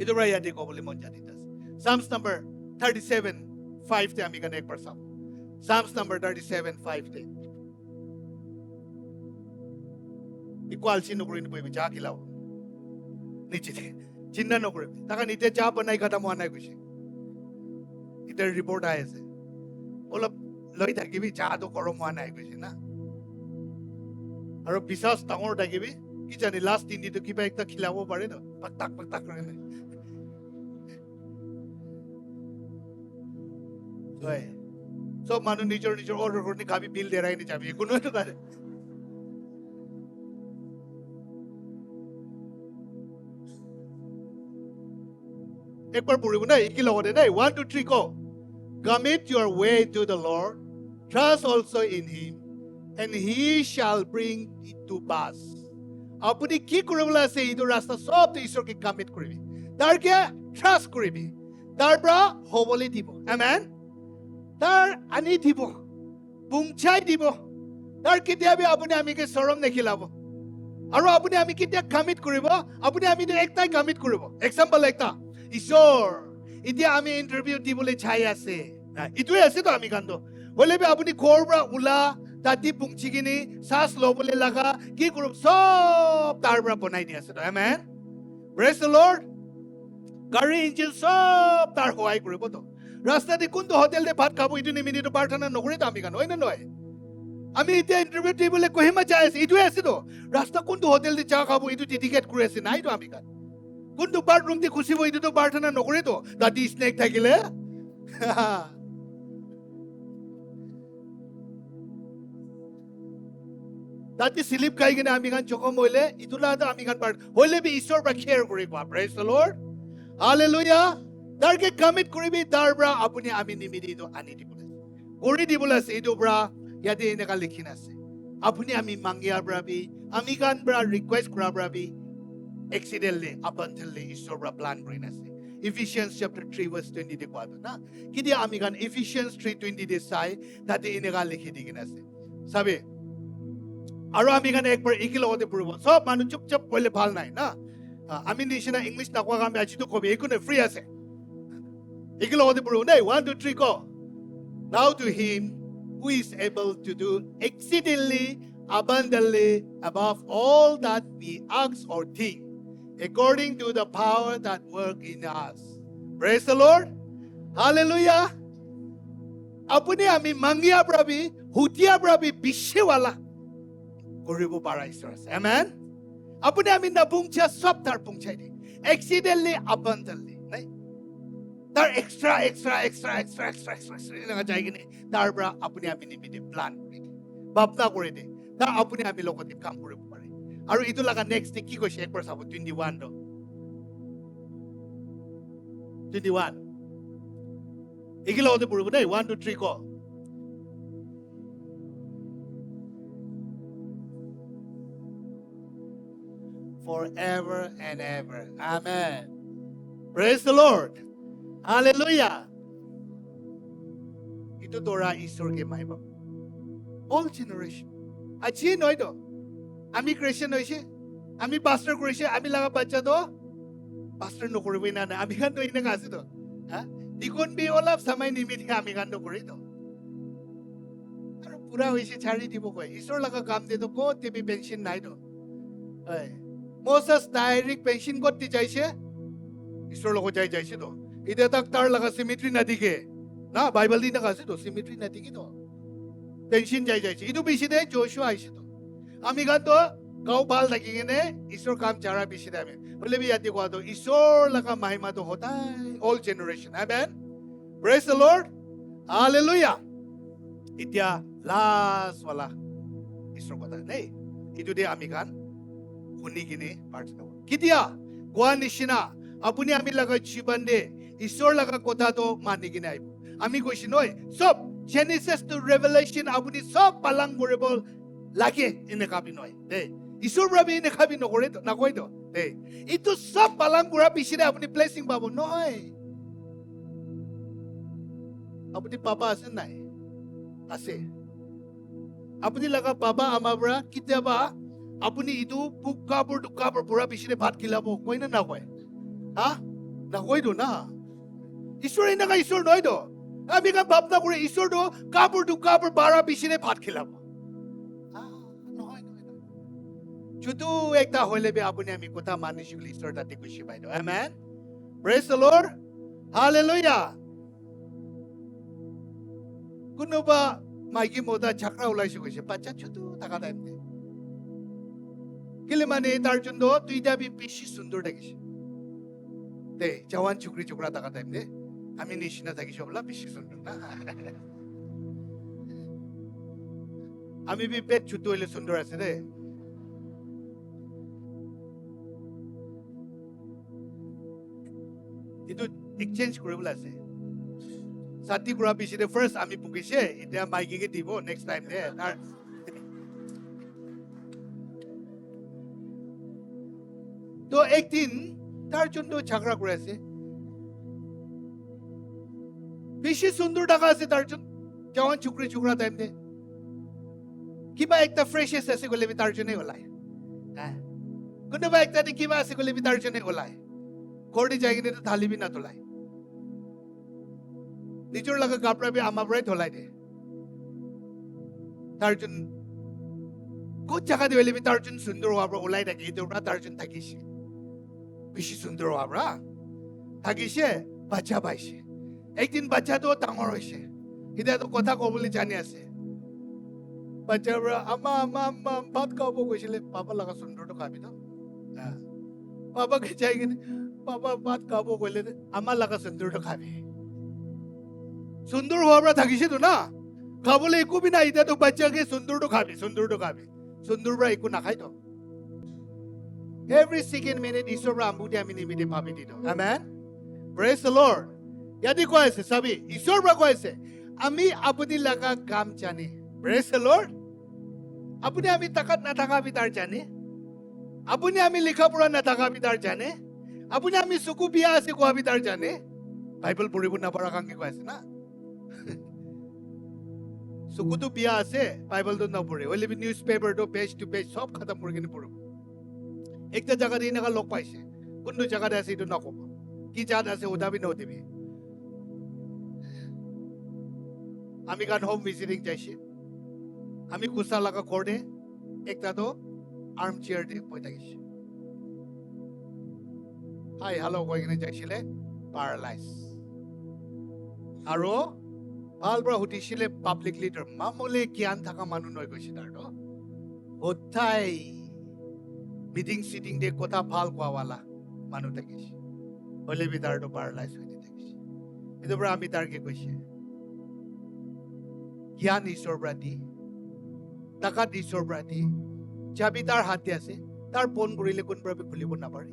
ইটো পৰা ইয়াতে ক'বলৈ মন জানি আছে Psalms number 37:5 তে আমি গান একবাৰ চাম Psalms number 37:5 তে ইকুয়াল চিহ্ন কৰে নিবি যা খিলাও নিচে চিন্তা নকৰিবি তাকা নিতে চা বনাই খতম হোৱা নাই কৈছে এটা ৰিপৰ্ট আই আছে অলপ লৈ থাকিবি চাটো গৰম হোৱা নাই কৈছে না আৰু বিশ্বাস ডাঙৰ থাকিবি কি জানি লাষ্ট দিনটো কিবা একটা খিলাব পাৰে ন পাক তাক কৰে নাই হয় সব মানুহ নিজৰ অৰ্ডাৰ কৰি খাবি বিল দেৰাই নি যাবি কোনো এটা একবাৰ পঢ়িব না কি লগতে নাই 1 2 3 কো commit your way to the Lord trust also in him and he shall bring it to pass আপুনি কি কৰিবলৈ আছে এই ৰাস্তা সব ঈশ্বৰকে কমিট কৰিবি তাৰকে ট্ৰাষ্ট কৰিবি তাৰ পৰা হ'বলৈ দিব আমেন তাৰ আনি দিব পুংচাই দিব তাৰ কেতিয়াবা আপুনি আমিকে শৰম নেখিলাব আৰু আপুনি আমি কেতিয়া কমিট কৰিব আপুনি আমি একটাই কমিট কৰিব এক্সাম্পল একটা ঈশ্বৰ এতিয়া আমি ইন্টাৰভিউ দিবলৈ চাই আছে ইটোৱে আছে তো আমি কান্দো হলেবি আপুনি ঘৰৰ পৰা উলা তাতি পুংচি কিনি সাস লবলৈ লাগা কি কৰিব সব তাৰ পৰা বনাই দি আছে তো আমেন Praise the Lord গাড়ী ইঞ্জিন সব তাৰ সহায় কৰিব তো ৰাস্তাতে কোনটো হোটেলতে ভাত খাব ইটো নিমিনিটো প্ৰাৰ্থনা নকৰি তো আমি কান্দো হয় না নহয় আমি এতিয়া ইন্টাৰভিউ দিবলৈ কহিমা চাই আছে ইটোৱে আছে তো ৰাস্তা কোনটো হোটেলতে চা খাব ইটো টিকেট কৰি আছে নাই তো আমি কান্দো কোনটো বাথৰুম দি খুচিব এইটোতো প্ৰাৰ্থনা নকৰেতো তাতে স্নেক থাকিলে তাতে স্লিপ খাই কিনে আমি গান জখম হইলে ইটোলাতে আমি গান পাৰ হইলে বি ঈশ্বৰ পৰা কেয়াৰ কৰিব প্ৰেজ দ্য লৰ্ড হালেলুয়া তাৰকে কমিট কৰিবি তাৰ পৰা আপুনি আমি নিমিদি এইটো আনি দিবলৈ কৰি দিবলৈ আছে এইটো পৰা ইয়াতে এনেকা লিখিন আছে আপুনি আমি মাংগিয়াৰ পৰা বি আমি গান পৰা ৰিকুৱেষ্ট কৰাৰ পৰা বি accidentally, abundantly, ঈশ্বৰ পৰা প্লান কৰি আছে Ephesians chapter 3 verse 20 de কোৱা না কিদি আমি গান Ephesians 3:20 de চাই তাতে এনেকা লিখি দি কিনে আছে চাবে আৰু আমি গান একবাৰ একি লগতে পঢ়িব সব মানুহ চুপচাপ পঢ়িলে ভাল নাই না আমি নিচিনা ইংলিছ নকোৱা আমি আজিতো কবি একো নাই ফ্ৰী আছে একি লগতে পঢ়িব দেই 1 2 3 go now to him who is able to do exceedingly abundantly above all that we ask or think according to the power that work in us. Praise the Lord. Hallelujah. Apuni ami mangiya prabi, hutia prabi bishewala. Koribo para Ishwar. Amen. Apuni ami nabungcha sab tar pungchai di. Exceedingly abundantly. Nahi? Tar extra. Nanga jai gini. Tar bra apuni ami nibidi plan kori. Bapna kori di. Tar apuni ami lokoti kam koribo. আৰু ইটো লাগা next কি কৈছে একবাৰ চাব 21 ৰ 21 এগিলা ওতে পড়ব দেই 1 2 3 ক forever and ever amen praise the lord hallelujah ইটো তোরা ঈশ্বরকে মাইবা all generation আজি নয় তো আমি ক্রিশ্চিয়ান হইছে আমি পাস্টার করেছে আমি লাগা বাচ্চা তো পাস্টার নকরিবই না আমি গান তো ইনে আছে তো হ্যাঁ দিগুন বি অলপ সময় নিমিত আমি গান তো করি তো আর পুরা হইছে ছাড়ি দিব কই ঈশ্বর লাগা কাম দে তো কো টিভি পেনশন নাই তো এই মোসেস ডাইরেক্ট পেনশন করতে চাইছে ঈশ্বর লোক যাইছে তো ইতে তক তার লাগা সিমেট্রি না দিকে না বাইবেল দিনা আছে তো সিমেট্রি না দিকে তো পেনশন যাইছে ইটো বেশি দে জোশু আইছে তো আমি গান তো গাঁও ভাল থাকি কিনে ঈশ্বৰ কাম যাৰা বেছি দামে বলে বি ইয়াতে কোৱা তো ঈশ্বৰ লাগা মহিমা তো হতাই all generation amen praise the Lord hallelujah এতিয়া লাষ্ট वाला ঈশ্বৰ কথা নাই ইটো দে আমি গান শুনি কিনে প্ৰাৰ্থনা কৰো কেতিয়া কোৱা নিচিনা আপুনি আমি লাগা জীৱন দে ঈশ্বৰ লাগা কথা তো মানি কিনে আহিব আমি কৈছি নয় সব জেনেসিস টু ৰেভেলেশ্যন আপুনি সব পালন কৰিব লাগে এনে কাবি নয় দেই ঈশ্বৰ বাবে এনে কাবি নকৰে তো নকয় তো দেই ইটো সব পালন কৰা পিছৰে আপুনি ব্লেসিং পাব নহয় আপুনি পাপা আছে নাই আছে আপুনি লাগা পাপা আমাৰ পৰা কিতাবা আপুনি ইটো পুকাবৰ দুকাবৰ পৰা পিছৰে ভাত খিলাব কই না নকয় হা নকয় তো না ঈশ্বৰ এনেকা ঈশ্বৰ নহয় তো আমি কা ভাবনা কৰে ঈশ্বৰটো কাবৰ দুকাবৰ পৰা পিছৰে ভাত খিলাব Judu ekta hole be apuni ami kotha manishi guli ঈশ্বৰ তাতে খুশি পাইতো amen praise the lord hallelujah kunuba maiki moda chakra ulaisi koise bacha chutu taka taimne kile mane tar jondo tuita bi beshi sundor dekiche de jawan chukri chukra taka taimne ami nishina thakishe bola beshi sundor na ami bi pet chutu hole sundor ase de itu exchange কৰিবলৈ আছে সাতি কৰা পিছতে first আমি পুকিছে এতিয়া মাইকিকে দিব next time দে তাৰ তো একদিন তাৰ জন্য ঝগড়া কৰি আছে বেশি সুন্দৰ টাকা আছে তাৰ জন্য জওয়ান চুকৰি চুকৰা টাইম দে কিবা একটা ফ্ৰেশেছ আছে গলে বি তাৰ জন্য ওলাই হ্যাঁ কোনোবা একটা কিবা আছে গলে বি তাৰ জন্য ওলাই कोर्डी जाएगी तो थाली भी ना धुलाई निचोड़ लगा कपड़ा भी आमा बड़े धुलाई दे तार्जुन कुछ जगह देवले भी तार्जुन सुंदर हुआ बड़ा उलाई लगी तो बड़ा तार्जुन थकीशी बिशी सुंदर हुआ बड़ा थकीशे बच्चा भाईशे एक दिन बच्चा तो तांगर होइशे इधर तो कथा को बोली जाने आसे बच्चा बड़ा अम्मा अम्मा अम्मा बात का वो कोई चले पापा लगा सुंदर तो काफी तो पापा के जाएगी পাপা ভাত খাব কইলে আমাৰ লাগা সুন্দৰটো খাবি সুন্দৰ হোৱাৰ পৰা থাকিছেতো না খাবলৈ একো বি নাই এতিয়াতো বাচ্চাকে সুন্দৰটো খাবি সুন্দৰ পৰা একো নাখায়তো every second minute ঈশ্বৰ পৰা আমুটি আমি নিমিতে ভাবি দিলো আমেন praise the lord ইয়াদি কৈ আছে চাবি ঈশ্বৰ পৰা কৈ আছে আমি আপুনি লাগা কাম জানে praise the lord আপুনি আমি তাকাত নাথাকা বিতাৰ জানে আপুনি আমি লিখা পঢ়া নাথাকা বিতাৰ জানে আপুনি আমি চকু বিয়া আছে কোৱা বিতাৰ জানে বাইবেল পঢ়িব নাপাৰা কাম কি কৈ আছে না চকুটো বিয়া আছে বাইবেলটো নপঢ়ে হলে নিউজ পেপাৰটো পেজ টু পেজ সব খতম কৰি কিনে পঢ়িব একটা জায়গাতে এনেকা লগ পাইছে কোনটো জায়গাতে আছে এইটো নকব কি জাত আছে ওদাবি নদিবি আমি গান হোম ভিজিটিং যাইছে আমি কুসা লাগা কোর্টে একটা তো আর্ম চেয়ার দিয়ে বই থাকিছে হাই হ্যালো কই কিনে যাইছিলে প্যারালাইজ আৰু ভাল পৰা সুধিছিলে পাব্লিক লিডাৰ মামুলি জ্ঞান থকা মানুহ নয় গৈছে তাৰটো হঠাই মিটিং সিটিং দে কথা ভাল কোৱাৱালা মানুহ থাকিছে হলে বি তাৰটো প্যাৰালাইজ হৈ থাকিছে এটো পৰা আমি তাৰকে কৈছে জ্ঞান ঈশ্বৰ পৰা দি টাকাত ঈশ্বৰ পৰা দি চাবি তাৰ হাতে আছে তাৰ ফোন কৰিলে কোন পৰা খুলিব নাপাৰে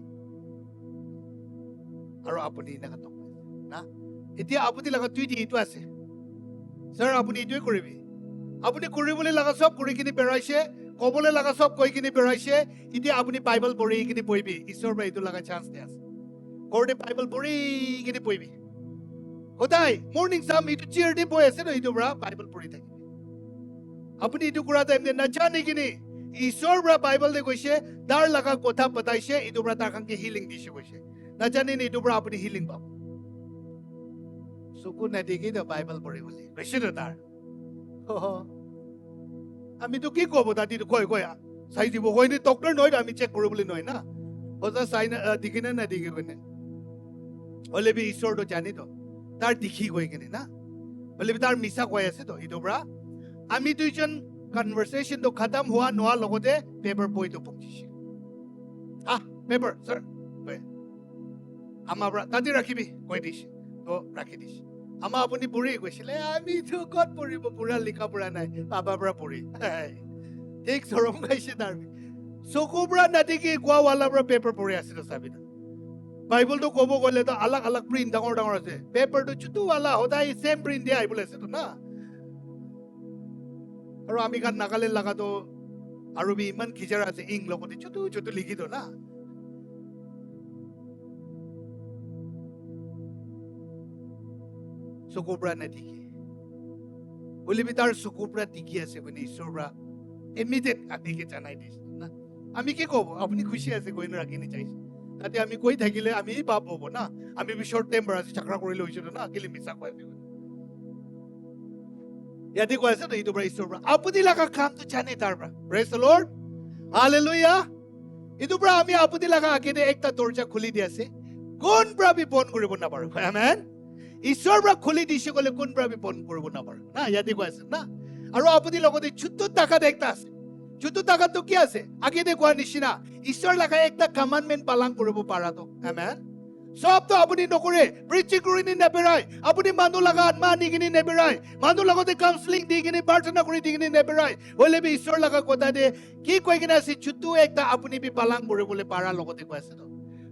আৰু আপুনি নাকাটো না এতিয়া আপুনি লগা তুই দি এইটো আছে স্যার আপুনি এইটোৱে কৰিবি আপুনি কৰিবলৈ লগা সব কৰি কিনে বেৰাইছে কবলৈ লগা সব কৈ কিনে বেৰাইছে এতিয়া আপুনি বাইবেল পঢ়ি কিনে পঢ়িবি ঈশ্বৰ পৰা এইটো লগা চান্স দে আছে কোৰ্টে বাইবেল পঢ়ি কিনে পঢ়িবি সদায় মৰ্নিং সাম এইটো চেয়াৰ দি বহি আছে ন এইটো পৰা বাইবেল পঢ়ি থাকিবি আপুনি এইটো কৰা টাইম দে নাজানে কিনে ঈশ্বৰ পৰা বাইবেল দে কৈছে তাৰ লগা কথা পতাইছে এইটো পৰা তাৰ কাংকে হিলিং দিছে কৈছে নাজানে এইটো পৰা আপুনি হিলিং পাব চকু নেদেখি তো বাইবেল পঢ়ি বুলি কৈছে তো তাৰ আমিতো কি কব তাতিটো কয় কয় চাই দিব কয় নি ডক্টৰ নহয় আমি চেক কৰিবলৈ নহয় না সজা চাই দেখি না নেদেখি কইনে হলে বি ঈশ্বৰটো জানি তো তাৰ দেখি গৈ কিনে না হলে বি তাৰ মিছা কৈ আছে তো এইটো পৰা আমি দুইজন কনভাৰসেশন তো খতম হোৱা নোৱাৰ লগতে পেপাৰ পঢ়িটো পঢ়িছে পেপাৰ স্যাৰ আমাৰ পৰা তাতে ৰাখিবি কৈ দিছে তো ৰাখি দিছে আমাৰ আপুনি পঢ়ি গৈছিলে আমিতো ক'ত পঢ়িব পুৰা লিখা পঢ়া নাই পাপাৰ পৰা পঢ়ি ঠিক চৰম গাইছে তাৰ চকুৰ পৰা নাদেখি গোৱাৱালাৰ পৰা পেপাৰ পঢ়ি আছিল চাবি বাইবেলটো ক'ব গ'লে তো আলাগ আলাগ প্ৰিণ্ট ডাঙৰ ডাঙৰ আছে পেপাৰটো চুটুৱালা সদায় চেম প্ৰিণ্ট দিয়া আহিবলৈ আছে তো না আৰু আমি গান নাগালে লাগাতো আৰু বি ইমান খিজাৰা আছে ইং লগতে চুটু চুটু লিখি তো না চকুৰ পৰা নেদেখি বলিবি তাৰ চকুৰ পৰা টিকি আছে মানে ঈশ্বৰ পৰা ইমিডিয়েট আদিকে জানাই দিছে না আমি কি কব আপুনি খুশি আছে কৈ ৰাখি নিচাইছে তাতে আমি কৈ থাকিলে আমি পাপ হব না আমি শৰ্ট টেম্পাৰ আছে চাকৰা কৰি লৈছিলো না কেলে মিছা কৈ আছে ইয়াতে কৈ আছে এইটো পৰা ঈশ্বৰ পৰা আপুনি লগা কামটো জানে তাৰ পৰা প্ৰেজ দ্য লৰ্ড হালেলুয়া এইটো পৰা আমি আপুনি লগা আগে একটা দৰ্জা খুলি দি আছে কোন পৰা আমি বন্ধ কৰিব নাপাৰো আমেন ঈশ্বৰ পৰা খুলি দিছে গলে কোন পৰা আমি বন্ধ কৰিব নাপাৰো না ইয়াতে কৈ আছে না আৰু আপুনি লগতে চুটু টাকা দেখতা আছে চুটু টাকাটো কি আছে আগে দে কোৱা নিচিনা ঈশ্বৰ লগা একটা কমান্ডমেন্ট পালন কৰিব পাৰাটো আমেন সব তো আপুনি নকৰে প্ৰিচিং কৰি নেবেৰাই আপুনি মানুহ লগা আত্মা আনি কিনে নেবেৰাই মানুহ লগতে কাউন্সেলিং দি কিনে প্ৰাৰ্থনা কৰি দি কিনে নেবেৰাই হলে বি ঈশ্বৰ লগা কথা দে কি কৈ কিনে আছে চুটু একটা আপুনি বি পালন কৰিবলৈ পাৰা লগতে কৈ আছে তো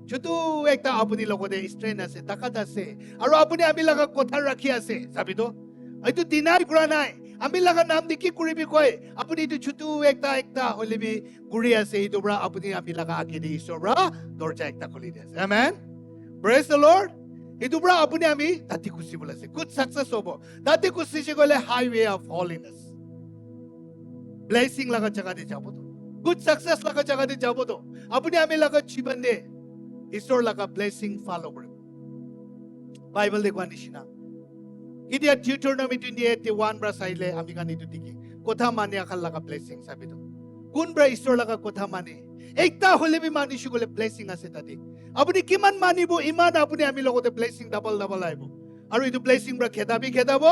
চুটু একটা আপুনি লগতে ষ্ট্ৰেন আছে তাকাত আছে আৰু আপুনি আমি লগা কথা ৰাখি আছে চাবিতো এইটো দিনাই কৰা নাই আমি লগা নাম দি কি কৰিবি কয় আপুনি এইটো চুটু একটা হলে বি কৰি আছে এইটো পৰা আপুনি আমি লগা আগে দি ঈশ্বৰ পৰা দৰ্জা একটা খুলি দি আছে আমেন Praise the Lord. Itu pra apuni ami tati kusi bola se. Good success hobo. Tati kusi se gole highway of holiness. Blessing laga jaga de jabo to. Good success laga jaga de jabo to. Apuni ami laga jiban de Ishor laga blessing follow kore. Bible de kwa nishina. Idia Deuteronomy 28:1 bra saile ami kan itu diki. Kotha mane akal laga blessing sabi to. Kun bra Ishor laga kotha mane. Ekta hole bi manishi gole blessing ase tati. আপুনি কিমান মানিব ইমান আপুনি আমি লগতে blessing double double আইব আৰু এইটো ব্লেসিং পৰা খেদাব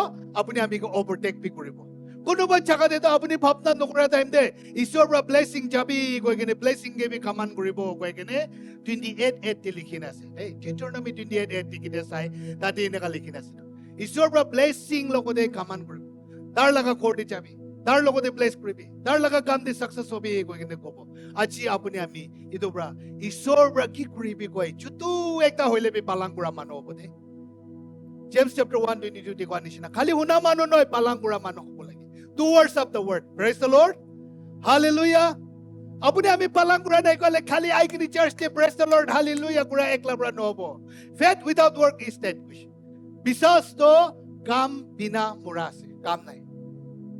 আপুনি আমি ওভাৰটেক বি কৰিব কোনোবা জাগাতে আপুনি ভাবনা নকৰা টাইম দে ঈশ্বৰৰ পৰা ব্লেছিং যাবি কৈ কিনে ব্লেছিং গেবি কামান কৰিব কৈ কিনে 28:8 লিখিন আছে এই ডিউটৰনমি 28:8 লিখিতে চাই তাতে এনেকা লিখিন আছে ঈশ্বৰৰ পৰা ব্লেছিং লগতে কামান কৰিব তাৰ লগা কোৰ্টে যাবি তাৰ লগতে ব্লেছ কৰিবি তাৰ লগা কাম দি সাকসেস হবি কৈ কিনে ক'ব আজি আপুনি আমি ইটো পৰা ঈশ্বৰৰ পৰা কি কৰিবি কৈ যুতু একটা হইলে বি পালন কৰা মানুহ হ'ব দে James chapter 1:22 দেখুৱা নিচিনা খালি শুনা মানুহ নহয় পালন কৰা মানুহ হ'ব লাগে doers of the word praise the Lord hallelujah আপুনি আমি পালন কৰা নাই কলে খালি আইকিনি চাৰ্চ তে praise the Lord hallelujah কৰা একলা পৰা নহব faith without work is dead বিশ্বাস তো কাম বিনা মৰা আছে কাম নাই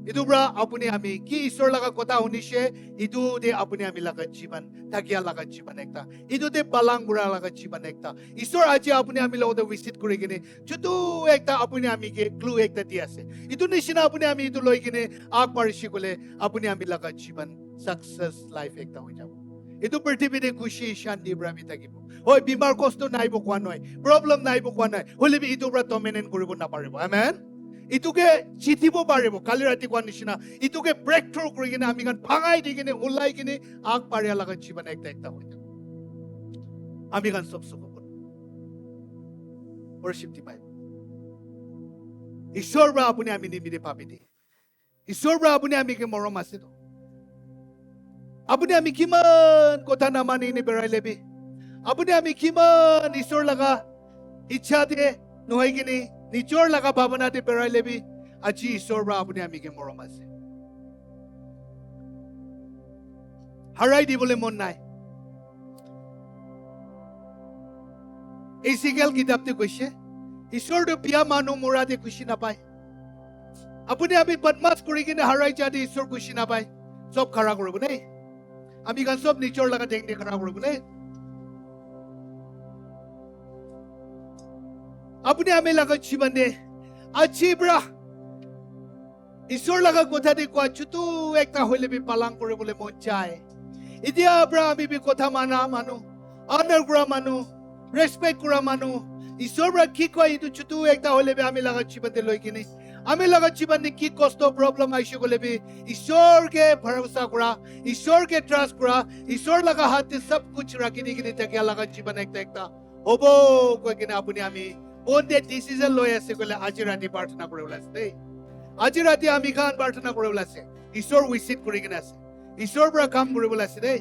ইটো পৰা আপুনি আমি কি ঈশ্বৰ লগা কথা শুনিছে ইটো দে আপুনি আমি লগা জীৱন থাকিয়া লগা জীৱন একটা ইটো দে পালন কৰা লগা জীৱন একটা ঈশ্বৰ আজি আপুনি আমি লগতে ভিজিট কৰি কিনে যটো একটা আপুনি আমি কে ক্লু একটা দি আছে ইটো নিচিনা আপুনি আমি ইটো লৈ কিনে আগবাঢ়ি গলে আপুনি আমি লগা জীৱন সাকসেস লাইফ একটা হৈ যাব ইটো পৃথিৱীতে খুশি শান্তি প্ৰাপ্তি থাকিব হয় বিমাৰ কষ্ট নাইব কোৱা নহয় প্ৰব্লেম নাইব কোৱা নাই হলে ইটো পৰা ডমিনেট কৰিব নাপাৰিব আমেন ইটোকে জিতিব পাৰিব কালি ৰাতি কোৱা নিচিনা ইটোকে ব্ৰেক থ্ৰু কৰি কিনে আমি গান ভাঙাই দি কিনে ওলাই কিনে আগবাঢ়িয়া লগা জীৱন একটা একটা হৈ যাব আমি গান চব চব worship দি পাই ঈশ্বৰ পৰা আপুনি আমি নিমিতে পাবি দি ঈশ্বৰ পৰা আপুনি আমি কে মৰম আছে তো আপুনি আমি কিমান কথা নামানি নি বেৰাই লেবি আপুনি আমি কিমান ঈশ্বৰ লগা ইচ্ছা দিয়ে নহয় কিনে নিজৰ লগা ভাৱনা দি বেৰাই লেবি আজি ঈশ্বৰ পৰা আপুনি আমি কে মৰম আছে হাৰাই দিবলৈ মন নাই এছিকেল কিতাপতে কৈছে ঈশ্বৰটো বিয়া মানুহ মৰাতে খুচি নাপায় আপুনি আমি বদমাছ কৰি কিনে হাৰাই যাতে ঈশ্বৰ খুচি নাপায় চব খাৰা কৰিব দেই আমি গান সব নিজৰ লগা টেং দি খাৰা কৰিব দেই আপুনি আমি লগা জীৱন দে আজি পৰা ঈশ্বৰ লগা কথা দি কোৱা যুতু একটা হইলে বি পালন কৰিবলৈ মন যায় এতিয়া পৰা আমি বি কথা মানা মানুহ অনাৰ কৰা মানুহ ৰেসপেক্ট কৰা মানুহ ঈশ্বৰ পৰা কি কয় ইটো যুতু একটা হইলে বি আমি লগা জীৱন দে লৈ কিনে আমি লগা জীৱন দি কি কষ্ট প্ৰব্লেম আইছে গলে বি ঈশ্বৰকে ভৰসা কৰা ঈশ্বৰকে ট্ৰাষ্ট কৰা ঈশ্বৰ লগা হাতে সব কুছ ৰাখি দি কিনে তাকে লগা জীৱন একটা একটা হ'ব কৈ কিনে আপুনি আমি কোনতে ডিসিশন লৈ আছে গলে আজি ৰাতি প্ৰাৰ্থনা কৰিব আছে দেই আজি ৰাতি আমি গান প্ৰাৰ্থনা কৰিব আছে ঈশ্বৰ উইচিত কৰি কিনে আছে ঈশ্বৰৰ পৰা কাম কৰিব আছে দেই